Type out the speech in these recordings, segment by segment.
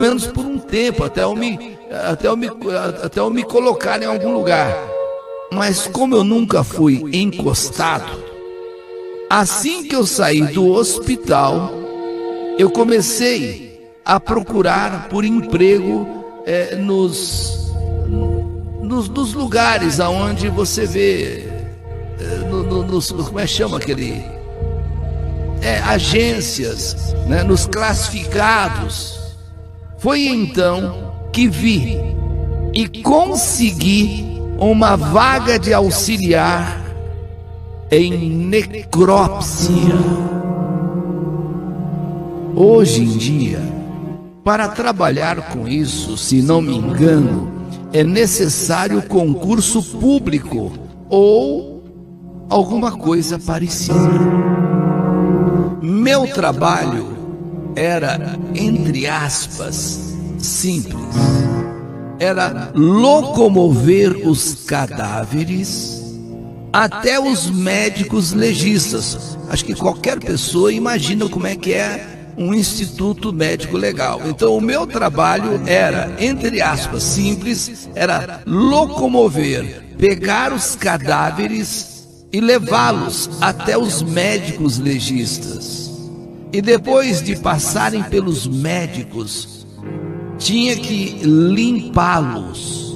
Menos por um tempo, até eu me colocar em algum lugar. Mas como eu nunca fui encostado, assim que eu saí do hospital, eu comecei a procurar por emprego nos lugares aonde você vê, como é que chama aquele? Agências, né, nos classificados. Foi então que vi e consegui uma vaga de auxiliar em necrópsia. Hoje em dia, para trabalhar com isso, se não me engano, é necessário concurso público ou alguma coisa parecida. Meu trabalho era, entre aspas, simples. Era locomover os cadáveres até os médicos legistas. Acho que qualquer pessoa imagina como é que é um instituto médico legal. Então o meu trabalho era, entre aspas, simples, era locomover, pegar os cadáveres e levá-los até os médicos legistas. E depois de passarem pelos médicos, tinha que limpá-los,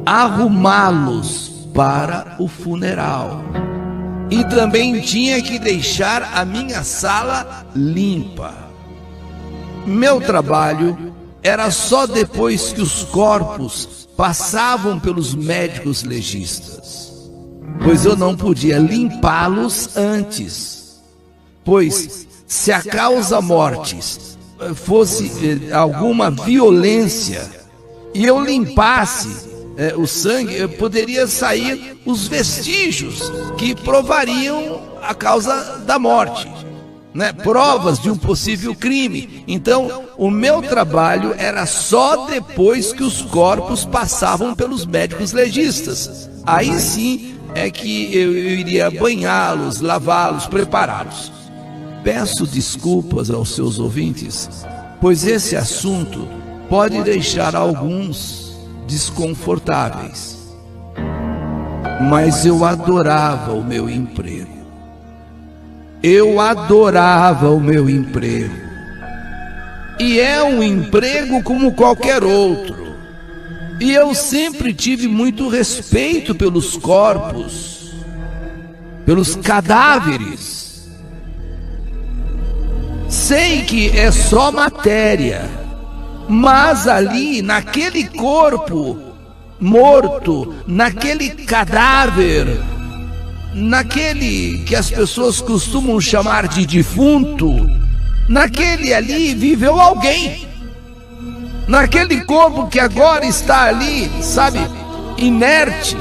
arrumá-los para o funeral. E também tinha que deixar a minha sala limpa. Meu trabalho era só depois que os corpos passavam pelos médicos legistas, pois eu não podia limpá-los antes, pois se a causa-morte fosse alguma violência e eu limpasse o sangue, poderia sair os vestígios que provariam a causa da morte, né? Provas de um possível crime. Então, o meu trabalho era só depois que os corpos passavam pelos médicos legistas. Aí sim é que eu iria banhá-los, lavá-los, prepará-los. Peço desculpas aos seus ouvintes, pois esse assunto pode deixar alguns desconfortáveis. Mas eu adorava o meu emprego. Eu adorava o meu emprego. E é um emprego como qualquer outro. E eu sempre tive muito respeito pelos corpos, pelos cadáveres. Sei que é só matéria, mas ali, naquele corpo morto, naquele cadáver, naquele que as pessoas costumam chamar de defunto, naquele ali viveu alguém. Naquele corpo que agora está ali, sabe, inerte,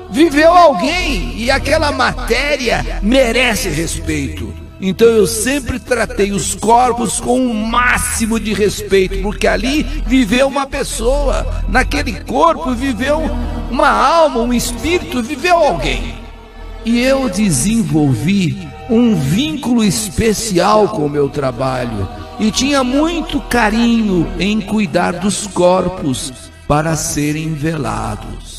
viveu alguém, e aquela matéria merece respeito. Então eu sempre tratei os corpos com o máximo de respeito, porque ali viveu uma pessoa, naquele corpo viveu uma alma, um espírito, viveu alguém. E eu desenvolvi um vínculo especial com o meu trabalho e tinha muito carinho em cuidar dos corpos para serem velados.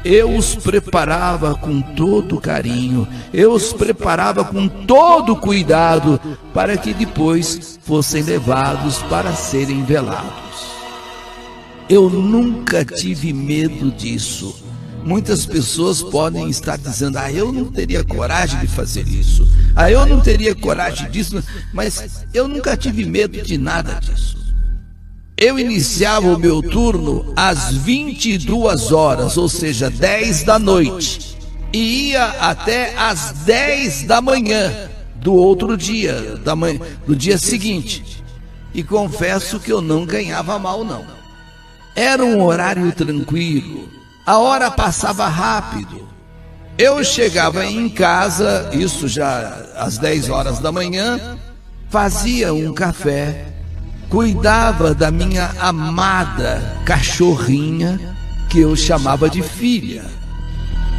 Eu os preparava com todo carinho, eu os preparava com todo cuidado para que depois fossem levados para serem velados. Eu nunca tive medo disso. Muitas pessoas podem estar dizendo: eu não teria coragem de fazer isso, eu não teria coragem disso, mas eu nunca tive medo de nada disso. Eu iniciava o meu turno às 22 horas, ou seja, 10 da noite, e ia até às 10 da manhã do outro dia, do dia seguinte. E confesso que eu não ganhava mal, não. Era um horário tranquilo, a hora passava rápido. Eu chegava em casa, isso já às 10 horas da manhã, fazia um café, cuidava da minha amada cachorrinha, que eu chamava de filha.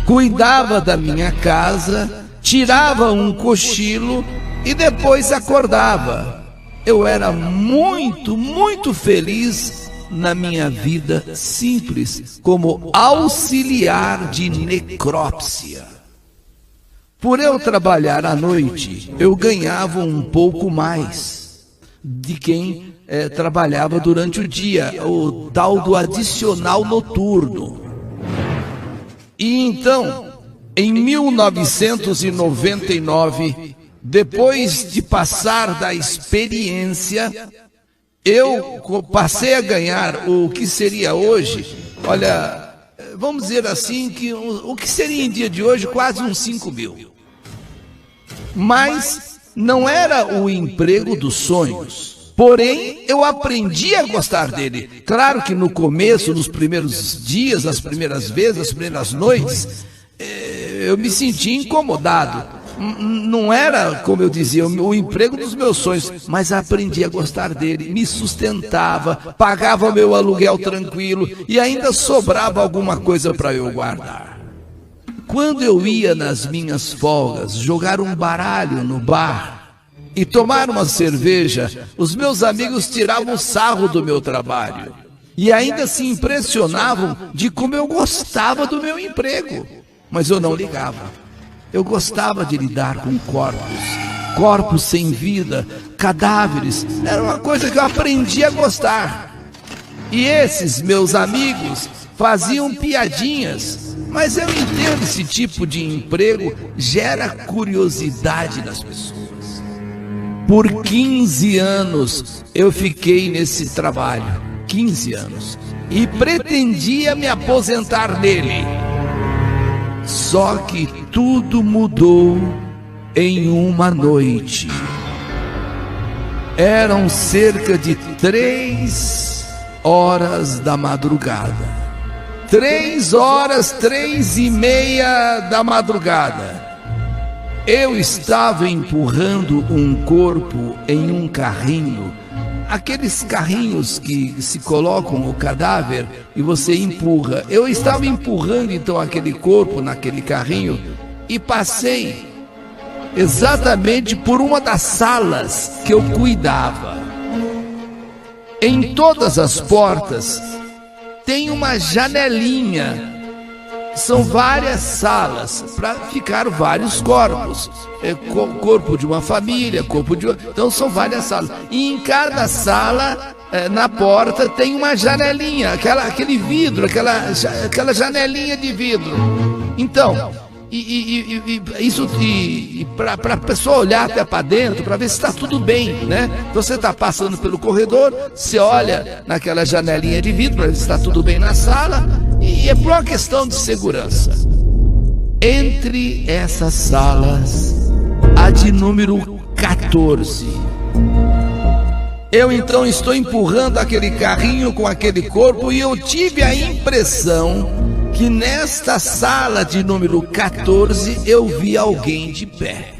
cuidava da minha casa, tirava um cochilo e depois acordava. Eu era muito, muito feliz na minha vida simples, como auxiliar de necrópsia. Por eu trabalhar à noite, eu ganhava um pouco mais de quem trabalhava durante o dia, o tal do adicional noturno. E então, em 1999, depois de passar da experiência, eu passei a ganhar o que seria hoje, olha, vamos dizer assim, que o que seria em dia de hoje quase uns 5 mil. Mas não era o emprego dos sonhos. Porém, eu aprendi a gostar dele. Claro que no começo, nos primeiros dias, as primeiras vezes, as primeiras noites, eu me senti incomodado. Não era, como eu dizia, o emprego dos meus sonhos, mas aprendi a gostar dele, me sustentava, pagava meu aluguel tranquilo e ainda sobrava alguma coisa para eu guardar. Quando eu ia nas minhas folgas jogar um baralho no bar e tomar uma cerveja, os meus amigos tiravam sarro do meu trabalho e ainda se impressionavam de como eu gostava do meu emprego, mas eu não ligava. Eu gostava de lidar com corpos sem vida, cadáveres. Era uma coisa que eu aprendi a gostar. E esses meus amigos faziam piadinhas, mas eu entendo, esse tipo de emprego gera curiosidade nas pessoas. Por 15 anos eu fiquei nesse trabalho, 15 anos, e pretendia me aposentar nele. Só que tudo mudou em uma noite. Eram cerca de 3 horas da madrugada. 3 horas, 3h30 da madrugada. Eu estava empurrando um corpo em um carrinho. Aqueles carrinhos que se colocam o cadáver e você empurra. Eu estava empurrando então aquele corpo naquele carrinho e passei exatamente por uma das salas que eu cuidava. Em todas as portas tem uma janelinha. São várias salas para ficar vários corpos. Corpo de uma família, corpo de outra. Então são várias salas. E em cada sala, na porta, tem uma janelinha, aquele vidro, aquela janelinha de vidro. Então, para a pessoa olhar até para dentro, para ver se está tudo bem, né? Então você está passando pelo corredor, você olha naquela janelinha de vidro para ver se está tudo bem na sala, e é por uma questão de segurança. Entre essas salas, a de número 14. Eu então estou empurrando aquele carrinho com aquele corpo e eu tive a impressão que nesta sala de número 14 eu vi alguém de pé.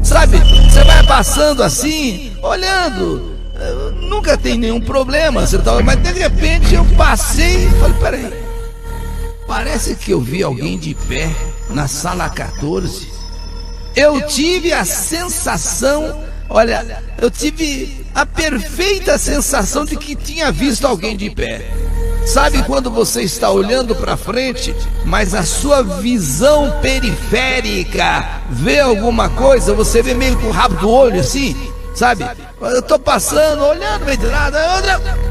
Sabe, você vai passando assim, olhando, nunca tem nenhum problema, mas de repente eu passei e falei, peraí, parece que eu vi alguém de pé na sala 14. Eu tive a sensação, olha, eu tive a perfeita sensação de que tinha visto alguém de pé. Sabe quando você está olhando para frente, mas a sua visão periférica vê alguma coisa, você vê meio com o rabo do olho assim, sabe? Eu estou passando, olhando, meio de lado,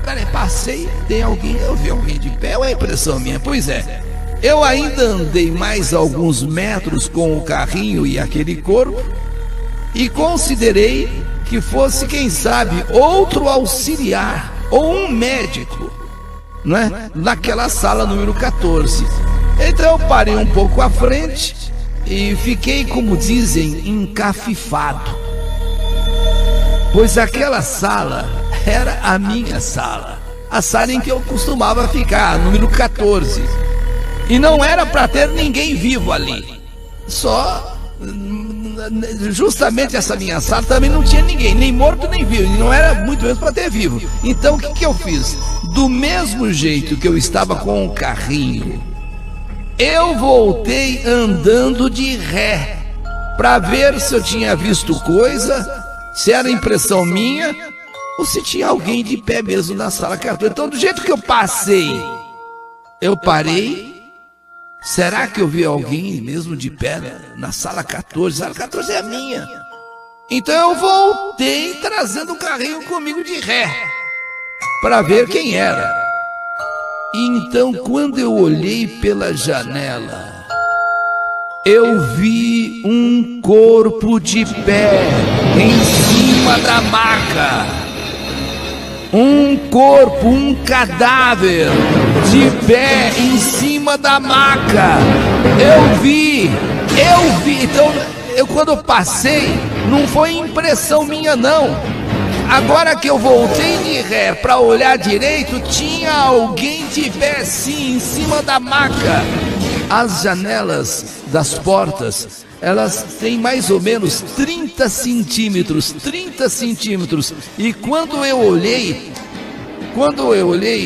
peraí, passei, tem alguém, eu vi alguém de pé, ou é impressão minha? Pois é, eu ainda andei mais alguns metros com o carrinho e aquele corpo, e considerei que fosse, quem sabe, outro auxiliar, ou um médico, não é? Naquela sala número 14. Então eu parei um pouco à frente e fiquei, como dizem, encafifado, pois aquela sala era a minha sala, a sala em que eu costumava ficar, número 14, e não era para ter ninguém vivo ali, só justamente essa minha sala também não tinha ninguém, nem morto nem vivo, e não era muito menos para ter vivo. Então o que eu fiz? Do mesmo jeito que eu estava com o carrinho eu voltei andando de ré para ver se eu tinha visto coisa, se era impressão minha ou se tinha alguém de pé mesmo na sala 14. Então, do jeito que eu passei, eu parei. Será que eu vi alguém mesmo de pé na sala 14? Sala 14 é a minha. Então eu voltei trazendo o carrinho comigo de ré para ver quem era. E então, quando eu olhei pela janela, eu vi um corpo de pé em cima da maca. Um corpo, um cadáver de pé em cima da maca. Eu vi. Então, quando eu passei, não foi impressão minha, não. Agora que eu voltei de ré para olhar direito, tinha alguém de pé sim, em cima da maca. As janelas das portas, elas têm mais ou menos 30 centímetros. E quando eu olhei,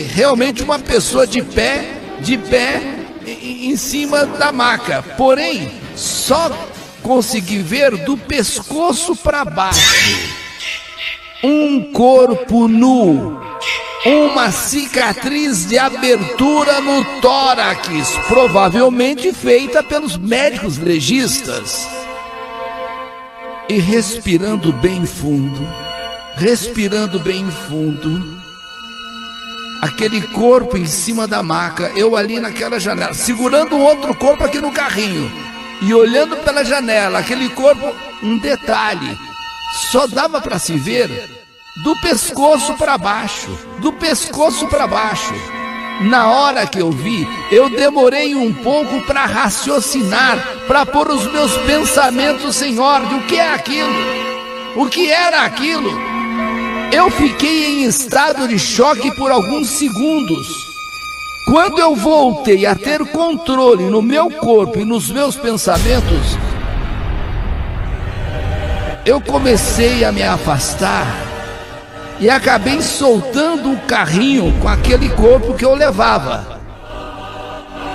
realmente uma pessoa de pé em cima da maca. Porém, só consegui ver do pescoço para baixo. Um corpo nu. Uma cicatriz de abertura no tórax, provavelmente feita pelos médicos legistas. E respirando bem fundo, aquele corpo em cima da maca, eu ali naquela janela, segurando um outro corpo aqui no carrinho, e olhando pela janela, aquele corpo, um detalhe, só dava para se ver do pescoço para baixo. Na hora que eu vi, eu demorei um pouco para raciocinar, para pôr os meus pensamentos em ordem. O que é aquilo? O que era aquilo? Eu fiquei em estado de choque por alguns segundos. Quando eu voltei a ter controle no meu corpo e nos meus pensamentos, eu comecei a me afastar e acabei soltando o carrinho com aquele corpo que eu levava.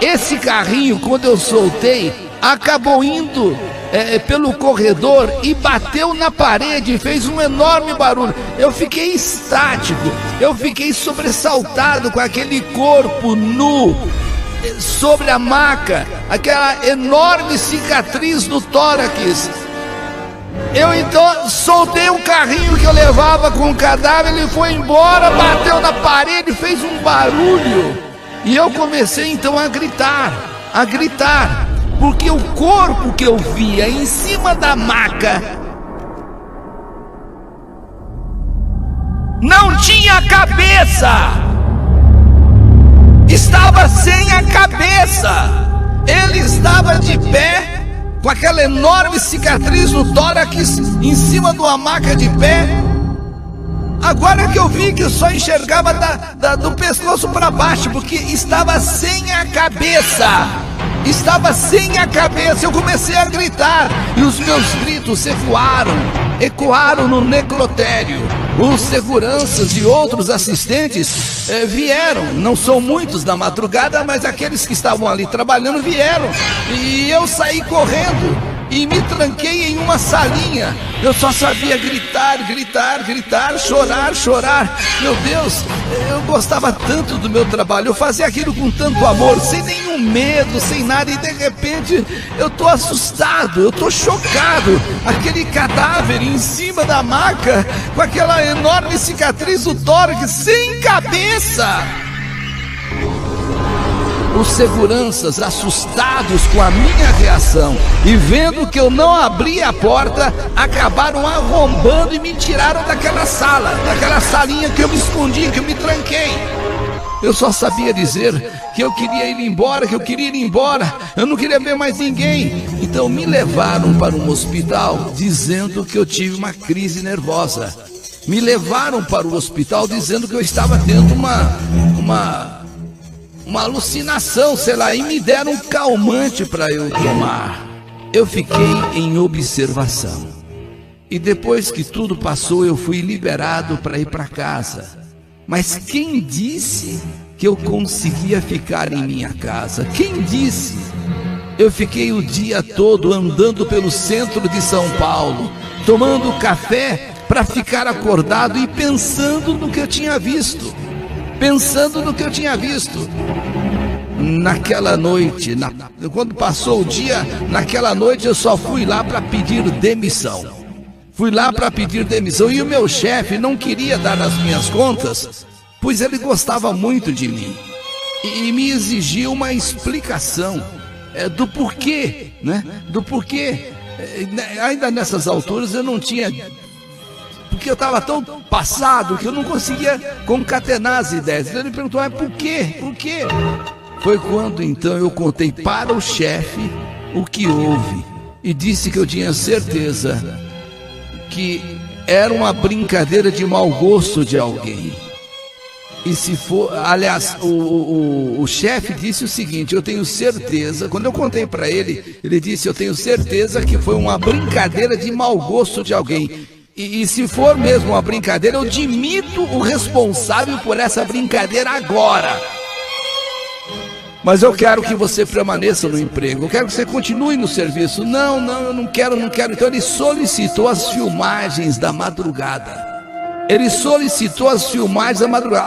Esse carrinho, quando eu soltei, acabou indo pelo corredor e bateu na parede, fez um enorme barulho. Eu fiquei estático, eu fiquei sobressaltado com aquele corpo nu sobre a maca, aquela enorme cicatriz no tórax. Eu então soltei o carrinho que eu levava com o cadáver, ele foi embora, bateu na parede, fez um barulho. E eu comecei então a gritar, porque o corpo que eu via em cima da maca não tinha cabeça, estava sem a cabeça, ele estava de pé, com aquela enorme cicatriz no tórax, em cima de uma maca de pé. Agora que eu vi que eu só enxergava do pescoço para baixo, porque estava sem a cabeça. Eu comecei a gritar, e os meus gritos ecoaram no necrotério. Os seguranças e outros assistentes vieram, não são muitos na madrugada, mas aqueles que estavam ali trabalhando vieram, e eu saí correndo e me tranquei em uma salinha. Eu só sabia gritar, chorar. Meu Deus, eu gostava tanto do meu trabalho, eu fazia aquilo com tanto amor, sem nenhum medo, sem nada, e de repente eu tô assustado, eu tô chocado. Aquele cadáver em cima da maca, com aquela enorme cicatriz do tórax, sem cabeça. Os seguranças, assustados com a minha reação e vendo que eu não abri a porta, acabaram arrombando e me tiraram daquela salinha que eu me escondi, que eu me tranquei. Eu só sabia dizer que eu queria ir embora, eu não queria ver mais ninguém. Então me levaram para um hospital dizendo que eu tive uma crise nervosa. Me levaram para o hospital dizendo que eu estava tendo uma alucinação, sei lá, e me deram um calmante para eu tomar. Eu fiquei em observação. E depois que tudo passou, eu fui liberado para ir para casa. Mas quem disse que eu conseguia ficar em minha casa. Quem disse? Eu fiquei o dia todo andando pelo centro de São Paulo, tomando café para ficar acordado e pensando no que eu tinha visto. Naquela noite, quando passou o dia, naquela noite eu só fui lá para pedir demissão. E o meu chefe não queria dar as minhas contas, pois ele gostava muito de mim. E me exigiu uma explicação do porquê, né? Do porquê. Ainda nessas alturas eu não tinha... Porque eu estava tão passado que eu não conseguia concatenar as ideias. Então ele perguntou, mas por quê? Por quê? Foi quando então eu contei para o chefe o que houve e disse que eu tinha certeza que era uma brincadeira de mau gosto de alguém. E se for, aliás, o chefe disse o seguinte: eu tenho certeza, quando eu contei para ele, ele disse, eu tenho certeza que foi uma brincadeira de mau gosto de alguém. E se for mesmo uma brincadeira, eu demito o responsável por essa brincadeira agora. Mas eu quero que você permaneça no emprego, eu quero que você continue no serviço. Não, eu não quero. Então ele solicitou as filmagens da madrugada.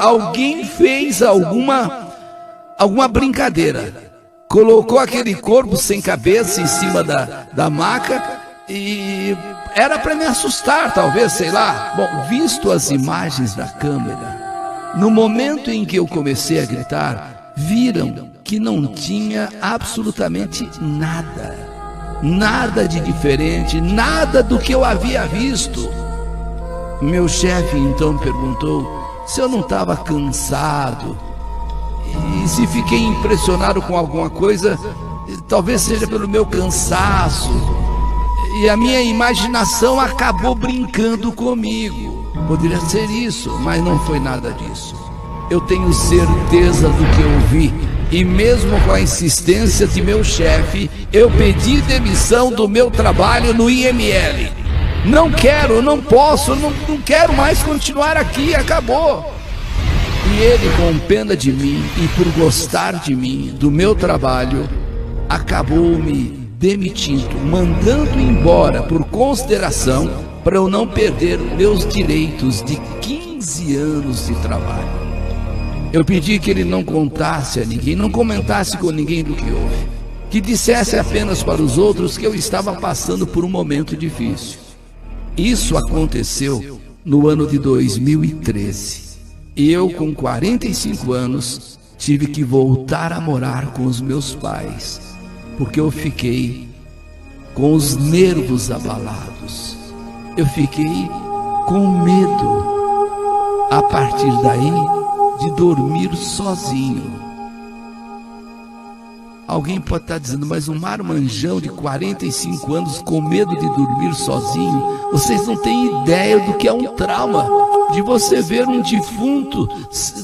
Alguém fez alguma brincadeira. Colocou aquele corpo sem cabeça em cima da maca e era para me assustar, talvez, sei lá. Bom, visto as imagens da câmera, no momento em que eu comecei a gritar, viram que não tinha absolutamente nada de diferente, nada do que eu havia visto. Meu chefe então perguntou se eu não estava cansado e se fiquei impressionado com alguma coisa, talvez seja pelo meu cansaço, e a minha imaginação acabou brincando comigo. Poderia ser isso, mas não foi nada disso. Eu tenho certeza do que eu vi, e mesmo com a insistência de meu chefe, eu pedi demissão do meu trabalho no IML. Não quero, não posso, não quero mais continuar aqui, acabou. E ele, com pena de mim e por gostar de mim, do meu trabalho, acabou me demitindo, mandando embora por consideração, para eu não perder meus direitos de 15 anos de trabalho. Eu pedi que ele não contasse a ninguém, não comentasse com ninguém do que houve, que dissesse apenas para os outros que eu estava passando por um momento difícil. Isso aconteceu no ano de 2013. E eu, com 45 anos, tive que voltar a morar com os meus pais, porque eu fiquei com os nervos abalados. Eu fiquei com medo, a partir daí, de dormir sozinho. Alguém pode estar dizendo, mas um marmanjão de 45 anos com medo de dormir sozinho, vocês não têm ideia do que é um trauma, de você ver um defunto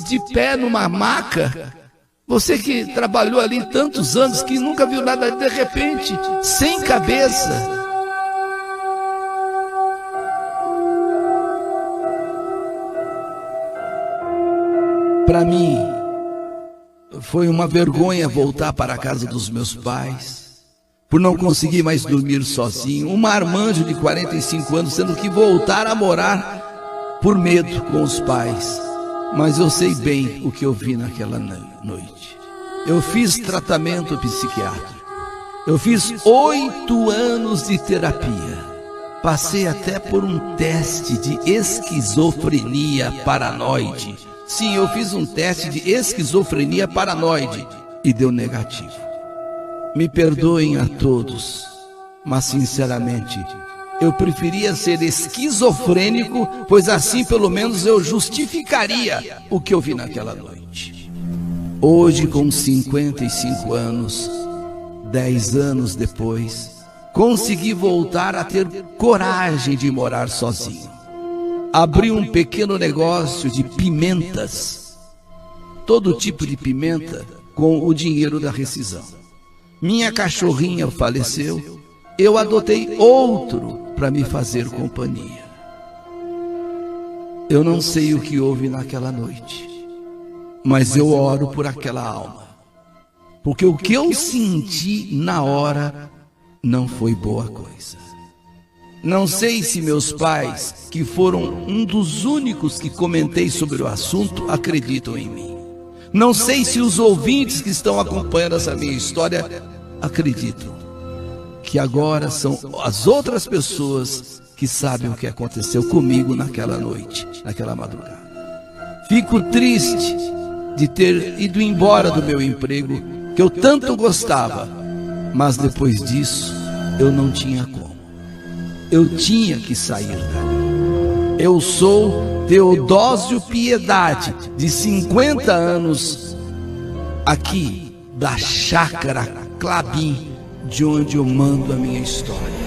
de pé numa maca. Você que trabalhou ali tantos anos, que nunca viu nada, de repente, sem cabeça. Para mim, foi uma vergonha voltar para a casa dos meus pais, por não conseguir mais dormir sozinho. Um marmanjo de 45 anos tendo que voltar a morar por medo com os pais. Mas eu sei bem o que eu vi naquela noite. Eu fiz tratamento psiquiátrico. Eu fiz 8 anos de terapia. Passei até por um teste de esquizofrenia paranoide. Sim, eu fiz um teste de esquizofrenia paranoide e deu negativo. Me perdoem a todos, mas sinceramente, eu preferia ser esquizofrênico, pois assim pelo menos eu justificaria o que eu vi naquela noite. Hoje, com 55 anos, 10 anos depois, consegui voltar a ter coragem de morar sozinho. Abri um pequeno negócio de pimentas, todo tipo de pimenta, com o dinheiro da rescisão. Minha cachorrinha faleceu, eu adotei outro para me fazer companhia. Eu não sei o que houve naquela noite. mas eu oro por aquela alma, porque o que eu senti na hora não foi boa coisa. Não sei se meus pais, que foram um dos únicos que comentei sobre o assunto, acreditam em mim. Não sei se os ouvintes que estão acompanhando essa minha história acreditam que agora são as outras pessoas que sabem o que aconteceu comigo naquela noite, naquela madrugada. Fico triste de ter ido embora do meu emprego, que eu tanto gostava, mas depois disso eu não tinha como. Eu tinha que sair dali. Eu sou Teodósio Piedade, de 50 anos, aqui da Chácara Clabim, de onde eu mando a minha história.